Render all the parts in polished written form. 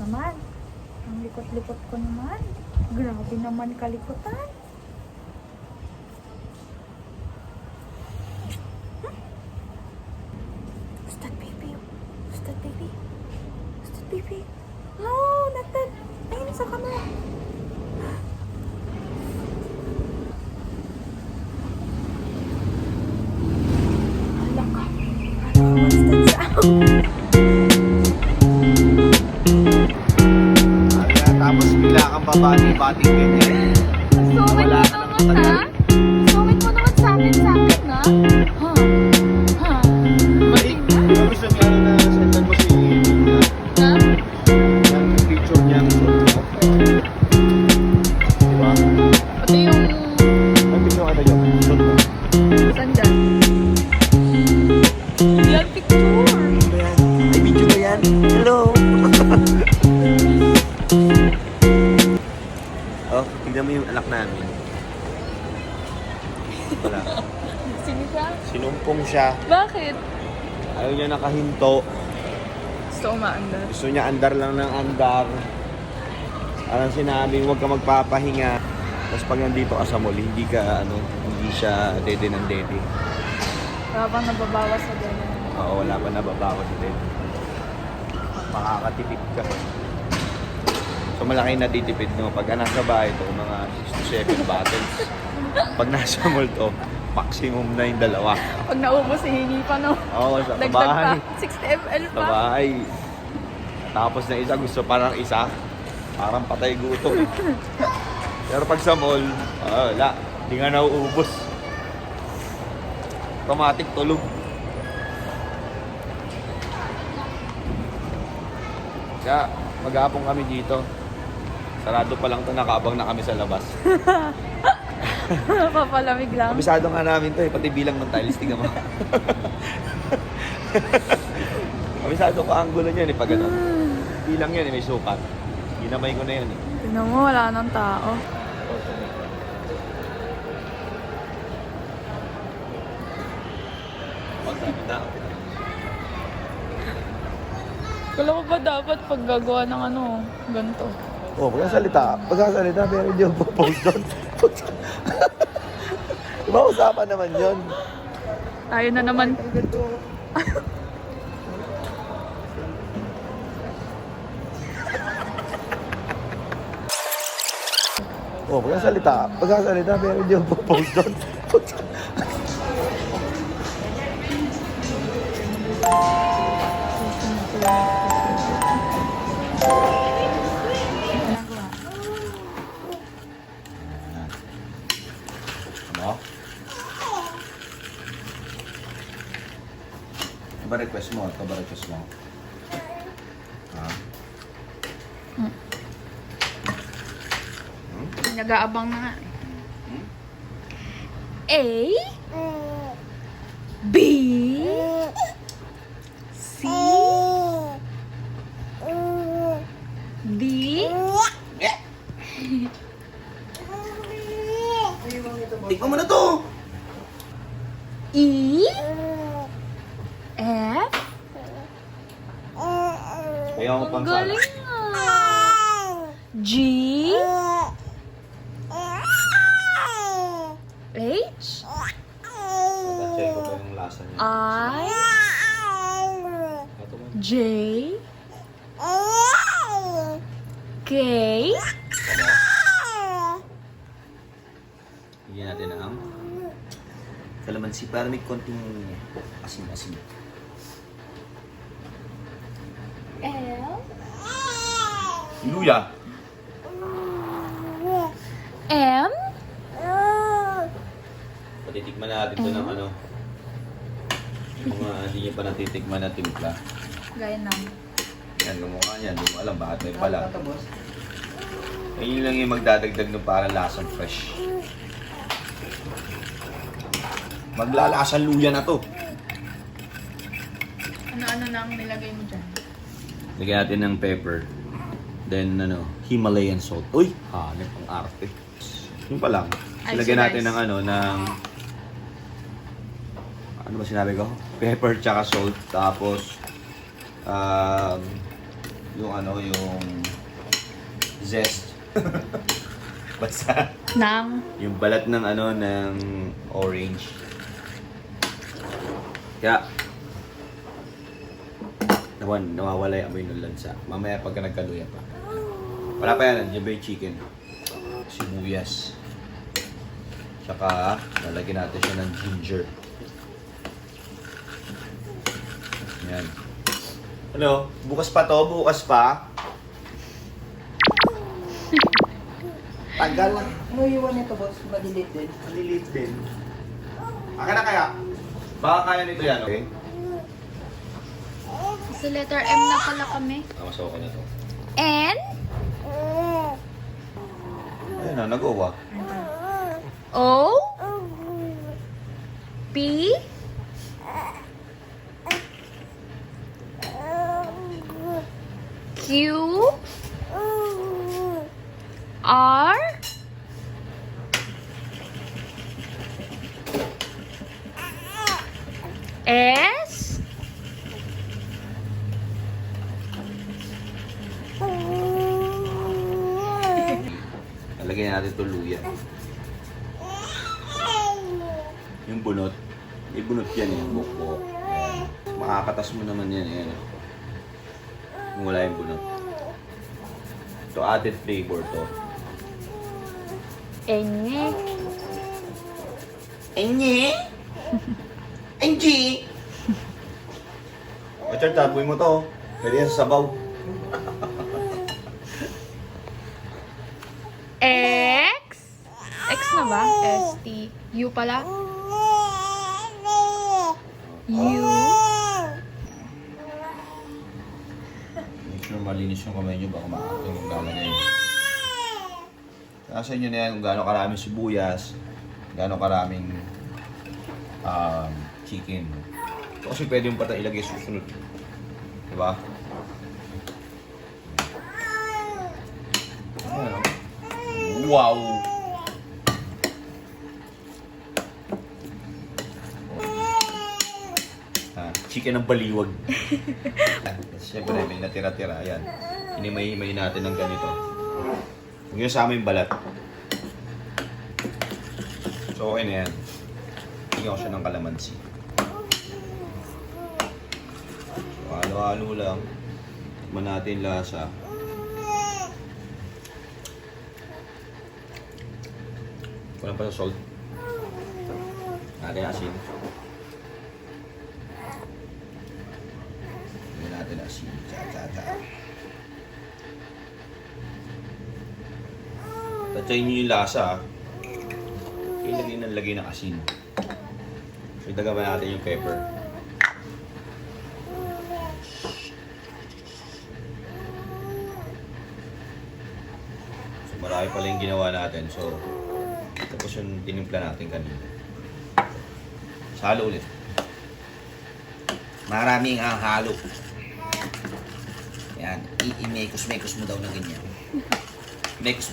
naman. Ang likot-likot ko naman. Grabe naman kalikutan. Who's that baby? Who's that baby? Who's that baby? No, not that. Ayun sa camera. Hala ka. What's that sound? Tapos bigla kang babati-bati ganyan. Sungit mo naman ha? Sungit mo naman sa akin na? Ha? Ha? Balik! Gusto niya na sendan mo si Nina. Ha? Yung picture niya ang suot mo. Diba? Pati yung... Ang picture ka yun, suot mo. Saan dyan? Yan picture! Ay, video ba yan? Hello! Oh, tignan mo yung anak namin. Wala. Sino siya? Sinumpong siya. Bakit? Ayaw niya nakahinto. Gusto umaandar. Gusto niya andar lang ng andar. Parang sinabi, huwag ka magpapahinga. Tapos pag nandito ka sa mall, hindi siya dede ng dede. Wala bang nababawas sa ganyan? Oo, wala pa nababawas sa dede. Makakatipid ka. So malaki na titipid mo. Pag nasa bahay to, mga 6 to 7 bottles. Pag nasa mall to, maximum na yung 2. Pag naubos, hihingi pa no? Oo, sa Dagdag bahay. pa. 60 ml Sa pa. bahay. Tapos na isa, gusto parang isa. Parang patay gutom. Pero pag sa mall, wala. Hindi nga nauubos. Automatic tulog. Kaya maghapon kami dito. Sarado pa lang to, nakabang na kami sa labas. Papalamig lang. Kabisado nga namin to pati bilang ng tiles, tingnan mo. Kabisado ko ang gulo niyan pag ano. Bilang yan may sukat. Ginamay ko na yan Tignan mo, wala nang tao. Kala ko ba dapat pag gagawa ng ganito? Oh, pagkasalita, pero hindi yung post doon. Diba usapan naman yun? Tayo na naman. Oh, pagkasalita, pero hindi yung post doon. Ano? Ano ba request mo? Ito ba request mo? Ha? Nag-aabang na nga. A B C D Tikman mo na to! E F Ayaw mo pang Ang galing nga. G H Check ko ba yung lasa niya? I J K Bigyan natin ang kalamansi para may konting asin-asin. L Luya! M Patitikman natin ito ng mga hindi niyo pa natitikman na timpla. Gaya ng Yan, lumukha niyan. Hindi mo alam bakit may pala. Ayun lang yung magdadagdag ng parang lasang fresh. Maglalasang luya na to. ano-ano na ang nilagay mo dyan. Lagyan natin ng pepper. Then, Himalayan salt. Uy! Hanip ang arte. Yung pa lang. Lagyan natin ng ano ba sinabi ko? Pepper tsaka salt. Tapos, yung ano, yung zest. Basta Nang. yung balat ng ano, ng orange. Kaya, nawawala yung amoy ng lansa. Mamaya pagka nagkaluya pa. Wala pa yan, nandiyan ba yung chicken? Sibuyas. Tsaka, lalagyan natin siya ng ginger. Yan. Ano? Bukas pa to? Bukas pa? Tagal lang. Ano iwan nito, boss? Malilit din. Malilit din. Akin na kaya? Baka kaya nito yan, okay? Sa letter M na pala kami. Masawa ko na to. N. Ayun na, nag-uwa. O. P. Q. R. S. Nalagyan natin ito luya. Yung bunot. May bunot yan eh, bukbok. Makakatas mo naman yan eh. Kung wala yung bunot. So added flavor to. Enge. Enye! Enji! Richard, taboy mo to. Pwede yan sa sabaw. X. X na ba? S, T. U pala. U. Make sure malinis yung kamay nyo, baka makakatong yung lalagay. Nasa inyo na yan kung gaano karaming sibuyas, gaano karaming chicken. So, kasi pwede yung pata ilagay susunod. Diba? Ayan. Wow! Chicken ng baliwag. Siyempre, may natira-tira. Ayan. Hinimay-himay natin ng ganito. Huwag nyo sa aming balat. So, okay na yan. Bigyan ko siya ng kalamansi. So, halo-halo lang. Tikman natin lasa. Walang pa sa salt. Natin asin. Lagyan natin asin. Tsa-tsa-tsa. Tatsayin nyo yung lasa. Lagay ng asin. So, idagaman natin yung pepper. So, marami pala yung ginawa natin. So, tapos yung tinimpla natin kanina. Salo ulit. Maraming ang halo. Yan. I-mekos-mekos mo daw na ganyan. Mekos.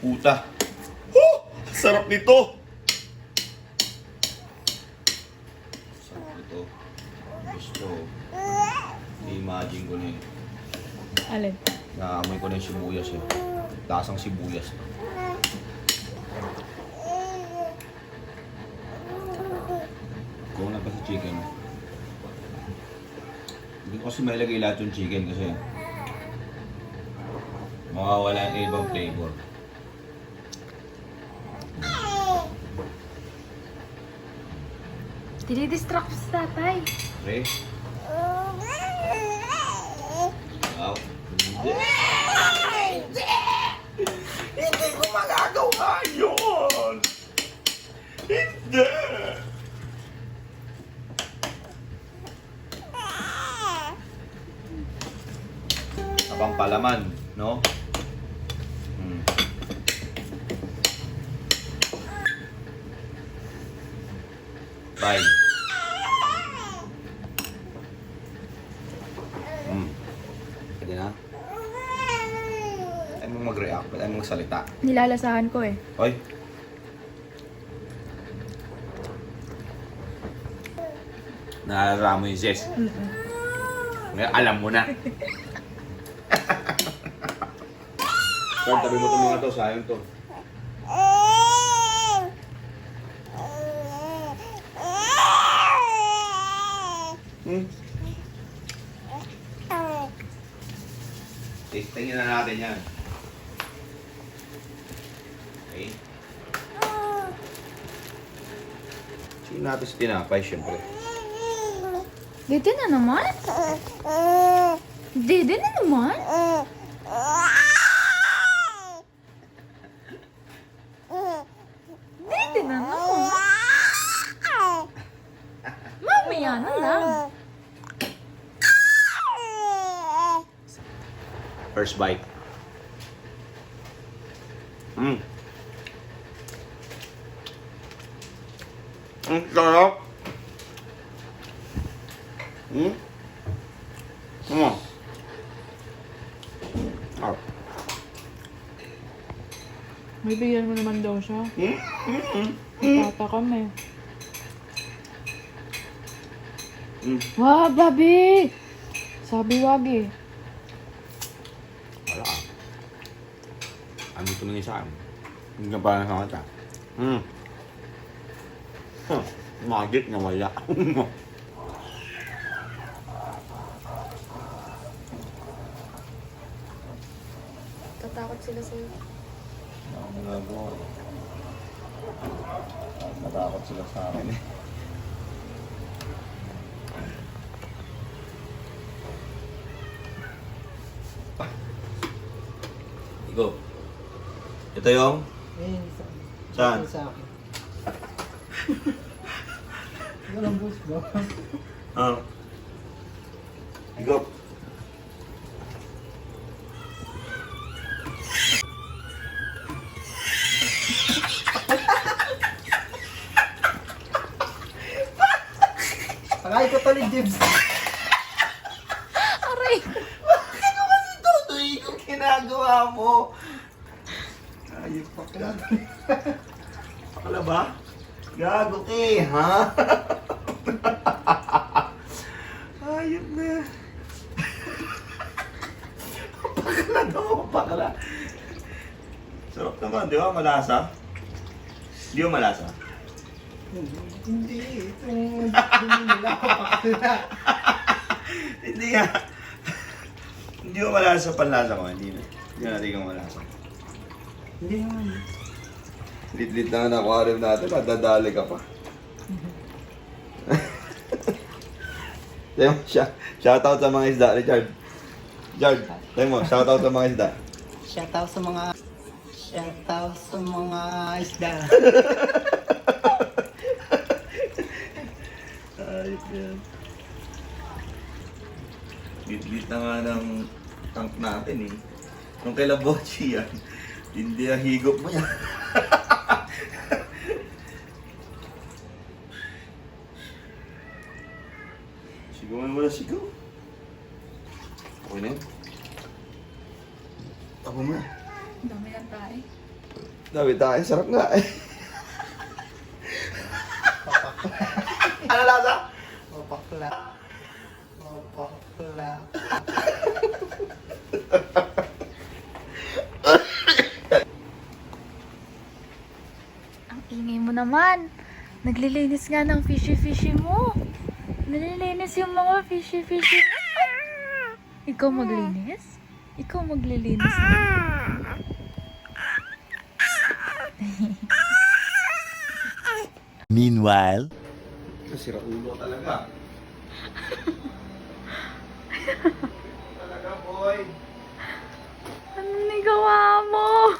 Puta. Sarap nito. Sarap nito. Gusto. I-imagine ko na eh. Alin? Naamoy ko na yung sibuyas eh. Lasang sibuyas. Kung na pa sa chicken. Hindi ko kasi mailagay lahat yung chicken kasi mawawala yung ibang flavor. Dinidistract si tatay. Okay? Wow. Hindi ko magagawa yun! Hindi! Napampalaman, no? Bye. Pwede na? Ayaw mong mag-react, ayaw mong magsalita. Nilalasahan ko eh. Hoy! Naalala mo yung zest. Ngayon, alam mo na. Carl, tabi mo itong mga to. Sayang to. Tingnan na natin yan. Okay. Sige natin sa tinapay, syempre. Dede na naman? Dede na naman? Dede na naman? Mamaya na lang. First bite. Sarap. Come on. Oh. May bigyan mo naman daw siya. Tata kami. Wah, babi! Sabi wagi. Wala ka. Ano tumingin sa akin? Hindi ka parang sa mata. Magic na wala. Tatakot sila sa'yo. Natakot sila sa akin eh. Go. Ito yung? Saan? Sa akin. Walang bus ba? Go. Pakay ko tuloy, Jibs. Aray! Bakit mo kasi tutuloy kung ginagawa mo? Ayos pa ka. Pakala ba? Gago ka eh, ha? Ayos na. Pakala daw, pakala. Sarap naman, di ba? Malasa? Di ba malasa? Hindi. Itong nila ako pakala. Hindi nga. Hindi mo malasa panlasa ko, hindi na. Hindi natin kung malasa. Hindi naman. Lit-lit na ang aquarium natin, nadadali ka pa. Shoutout sa mga isda, Richard. Richard, tayo mo, shoutout sa mga isda. Shoutout sa mga isda. Ayos yan. Lit-lit na nga ng tank natin eh. Nung kailan Bochi yan, hindi ang higop mo yan. Sigawan mo na sigaw. Okay na yun. Ako na. Dami lang tayo. Dami tayo, sarap nga eh. Ano lasa? Mapakla. Mapakla. Ang ingay mo naman. Naglilinis nga ng fishy-fishy mo. Nalilinis yung mga fishy-fishy mo. Ikaw maglinis? Ikaw maglilinis na. Meanwhile, Sira ulo talaga. Talaga, boy. Ano nagawa mo?